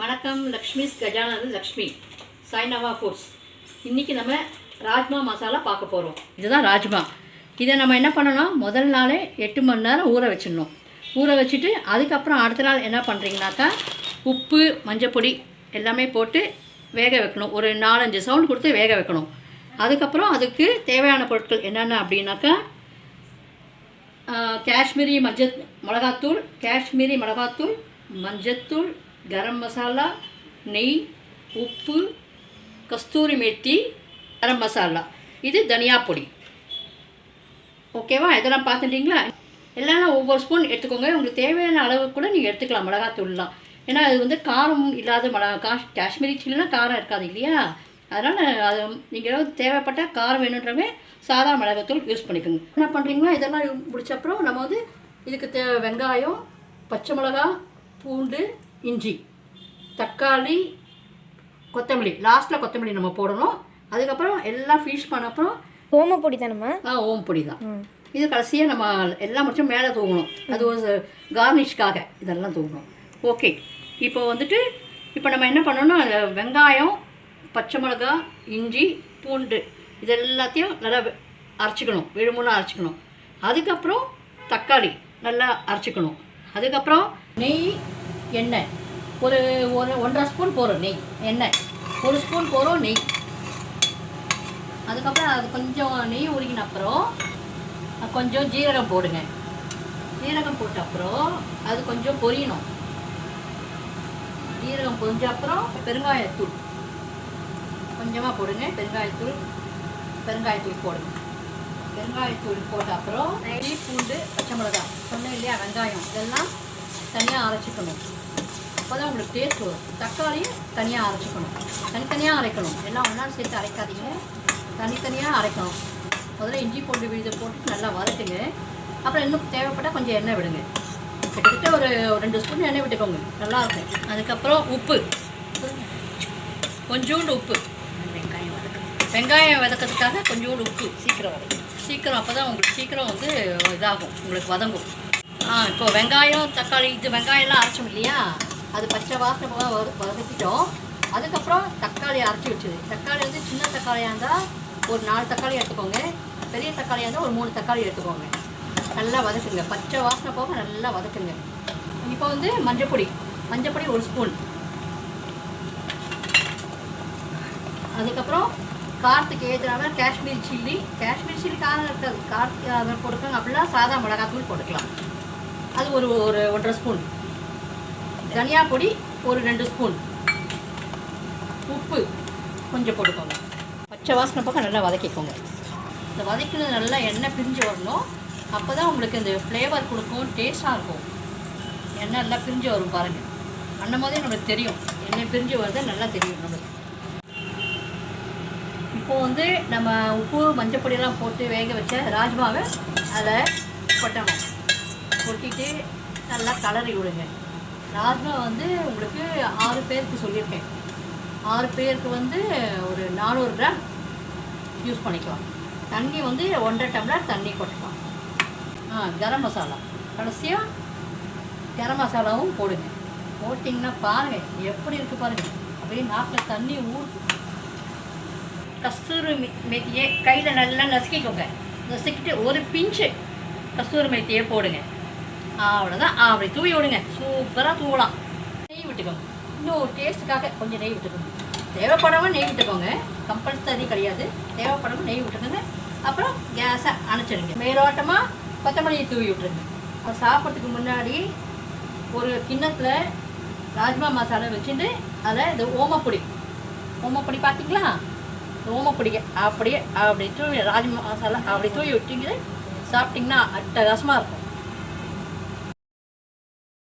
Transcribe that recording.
வணக்கம். லக்ஷ்மிஸ் கஜானது லக்ஷ்மி சாய்னவா ஃபுட்ஸ். இன்றைக்கி நம்ம ராஜ்மா மசாலா பார்க்க போகிறோம். இதுதான் ராஜ்மா. இதை நம்ம என்ன பண்ணணும், முதல் நாளே 8 மணி நேரம் ஊற வச்சிடணும். ஊற வச்சுட்டு அதுக்கப்புறம் அடுத்த நாள் என்ன பண்ணுறீங்கனாக்கா, உப்பு மஞ்சப்பொடி எல்லாமே போட்டு வேக வைக்கணும். ஒரு 4-5 சவுண்ட் கொடுத்து வேக வைக்கணும். அதுக்கப்புறம் அதுக்கு தேவையான பொருட்கள் என்னென்ன அப்படின்னாக்கா, காஷ்மீரி மிளகாத்தூள், மஞ்சத்தூள், கரம் மசாலா, நெய், உப்பு, கஸ்தூரி மேத்தி, கரம் மசாலா, இது தனியா பொடி. ஓகேவா? இதெல்லாம் பார்த்துட்டிங்களா? எல்லாம் ஒவ்வொரு ஸ்பூன் எடுத்துக்கோங்க. உங்களுக்கு தேவையான அளவு கூட நீங்கள் எடுத்துக்கலாம் மிளகாத்தூள்லாம். ஏன்னா அது வந்து காரம் இல்லாத காஷ்மீரி சில்லினா காரம் இருக்காது இல்லையா? அதனால் அது நீங்கள் ஏதாவது தேவைப்பட்டால் காரம் வேணுன்றவே சாதா மிளகாத்தூள் யூஸ் பண்ணிக்கோங்க. என்ன பண்ணுறீங்களா, இதெல்லாம் முடிச்சப்பறம் நம்ம வந்து இதுக்கு வெங்காயம், பச்சை மிளகா, பூண்டு, இஞ்சி, தக்காளி, கொத்தமல்லி, லாஸ்ட்டில் கொத்தமல்லி நம்ம போடணும். அதுக்கப்புறம் எல்லாம் ஃபினிஷ் பண்ண அப்புறம் ஓமப்பொடி தானம்மா? ஓமப்பொடி தான். இது கடைசியாக நம்ம எல்லாம் முடிச்சும் மேலே தூங்கணும். அது ஒரு கார்னிஷ்காக இதெல்லாம் தூங்கணும். ஓகே. இப்போ நம்ம என்ன பண்ணோம்னா, வெங்காயம், பச்சை மிளகா, இஞ்சி, பூண்டு இது எல்லாத்தையும் நல்லா அரைச்சிக்கணும். விழுமுலாம் அரைச்சிக்கணும். அதுக்கப்புறம் தக்காளி நல்லா அரைச்சிக்கணும். அதுக்கப்புறம் நெய், எண்ணெய் ஒரு 1.5 ஸ்பூன் போகிறோம். எண்ணெய் 1 ஸ்பூன் போகிறோம். நெய். அதுக்கப்புறம் அது கொஞ்சம் நெய் உருகின அப்புறம் கொஞ்சம் ஜீரகம் போடுங்க. ஜீரகம் போட்ட அப்புறம் அது கொஞ்சம் பொரியணும். ஜீரகம் பொரிஞ்ச அப்புறம் பெருங்காயத்தூள் கொஞ்சமாக போடுங்க. பெருங்காயத்தூள் போடுங்க. பெருங்காயத்தூள் போட்ட அப்புறம் நெய், பூண்டு, பச்சை மிளகா சொன்னேன் இல்லையா, வெங்காயம் இதெல்லாம் தனியாக அரைச்சிக்கணும். அப்போ தான் உங்களுக்கு டேஸ்ட் வரும். தக்காளியும் தனியாக அரைச்சிக்கணும். தனித்தனியாக அரைக்கணும். எல்லாம் ஒன்றா சேர்த்து அரைக்காதீங்க, தனித்தனியாக அரைக்கணும். முதல்ல இஞ்சி பூண்டு விழுதை போட்டு நல்லா வதக்குங்க. அப்புறம் இன்னும் தேவைப்பட்டால் கொஞ்சம் எண்ணெய் விடுங்க. கிட்டத்தட்ட ஒரு 2 ஸ்பூன் எண்ணெய் விட்டுக்கோங்க, நல்லாயிருக்கும். அதுக்கப்புறம் உப்பு, கொஞ்சோண்டு உப்பு. வெங்காயம் வதக்கிறதுக்காக கொஞ்சோண்டு உப்பு சீக்கிரம் அப்போ தான் உங்களுக்கு சீக்கிரம் வந்து இதாகும், உங்களுக்கு வதங்கும். இப்போ வெங்காயம், தக்காளி, வெங்காயம்லாம் அரைச்சோம் இல்லையா, அது பச்சை வாசனை வதக்கிட்டோம். அதுக்கப்புறம் தக்காளி அரைச்சி வச்சுது. தக்காளி வந்து சின்ன தக்காளியாக இருந்தால் ஒரு 4 தக்காளி எடுத்துக்கோங்க. பெரிய தக்காளியாக இருந்தால் ஒரு 3 தக்காளி எடுத்துக்கோங்க. நல்லா வதக்குங்க. பச்சை வாசனை போக நல்லா வதக்குங்க. இப்போ வந்து மஞ்சப்பொடி 1 ஸ்பூன். அதுக்கப்புறம் காரத்துக்கு ஏற்றாம காஷ்மீரி சில்லி காரம் இருக்காது, காரத்துக்கு போட்டுக்கோங்க. அப்படின்னா சாதா மிளகாத்தூள் போட்டுக்கலாம். அது ஒரு 1.5 ஸ்பூன். தனியா பொடி ஒரு 2 ஸ்பூன். உப்பு கொஞ்சம் போட்டுக்கோங்க. பச்சை வாசனை பக்கம் நல்லா வதக்கிக்கோங்க. இந்த வதக்கினது நல்லா எண்ணெய் பிரிஞ்சு வரணும். அப்போ தான் உங்களுக்கு இந்த ஃப்ளேவர் கொடுக்கும், டேஸ்ட்டாக இருக்கும். எண்ணெய் நல்லா பிரிஞ்சு வரும் பாருங்கள். அந்த மாதிரி நம்மளுக்கு தெரியும், எண்ணெய் பிரிஞ்சு வருது நல்லா தெரியும் நம்மளுக்கு. இப்போது வந்து நம்ம உப்பு மஞ்சப்பொடியெல்லாம் போட்டு வேக வச்ச ராஜ்மாவை அதில் கொட்டணும். கொட்டிட்டு நல்லா கலரி விடுங்க. ராஜ்மா வந்து உங்களுக்கு 6 பேருக்கு சொல்லியிருக்கேன். 6 பேருக்கு வந்து ஒரு 400 கிராம் யூஸ் பண்ணிக்கலாம். தண்ணி வந்து 1.5 டம்ளர் தண்ணி கொட்டலாம். கரம் மசாலா கடைசியாக கரம் மசாலாவும் போடுங்க. போட்டிங்கன்னா பாருங்கள் எப்படி இருக்குது பாருங்கள். அப்படியே நாக்கில் தண்ணி ஊறுது. கஸ்தூரி மேத்தியை கையில் நல்லா நசுக்கிக்கோங்க. நசுக்கிட்டு ஒரு பிஞ்சு கஸ்தூரி மேத்தியை போடுங்க. அவ்வளோதான். அப்படி தூவி விடுங்க. சூப்பராக தூவலாம். நெய் விட்டுக்கோங்க. இன்னும் ஒரு டேஸ்ட்டுக்காக கொஞ்சம் நெய் விட்டுக்கோங்க. தேவைப்படாமல் நெய் விட்டுக்கோங்க, கம்பல்சரி கிடையாது. தேவைப்படாமல் நெய் விட்டுக்கோங்க. அப்புறம் கேஸை அணைச்சிடுங்க. மேலோட்டமாக கொத்தமல்லியை தூவி விட்டுருங்க. அது சாப்பிட்றதுக்கு முன்னாடி ஒரு கிண்ணத்தில் ராஜ்மா மசாலா வச்சுட்டு அதில் இந்த ஓமப்பொடி பார்த்தீங்களா, ஓமப்பொடியை அப்படி தூவி ராஜ்மா மசாலா அப்படி தூவி விட்டிங்க சாப்பிட்டிங்கன்னா அட்டகாசமாக இருக்கும்.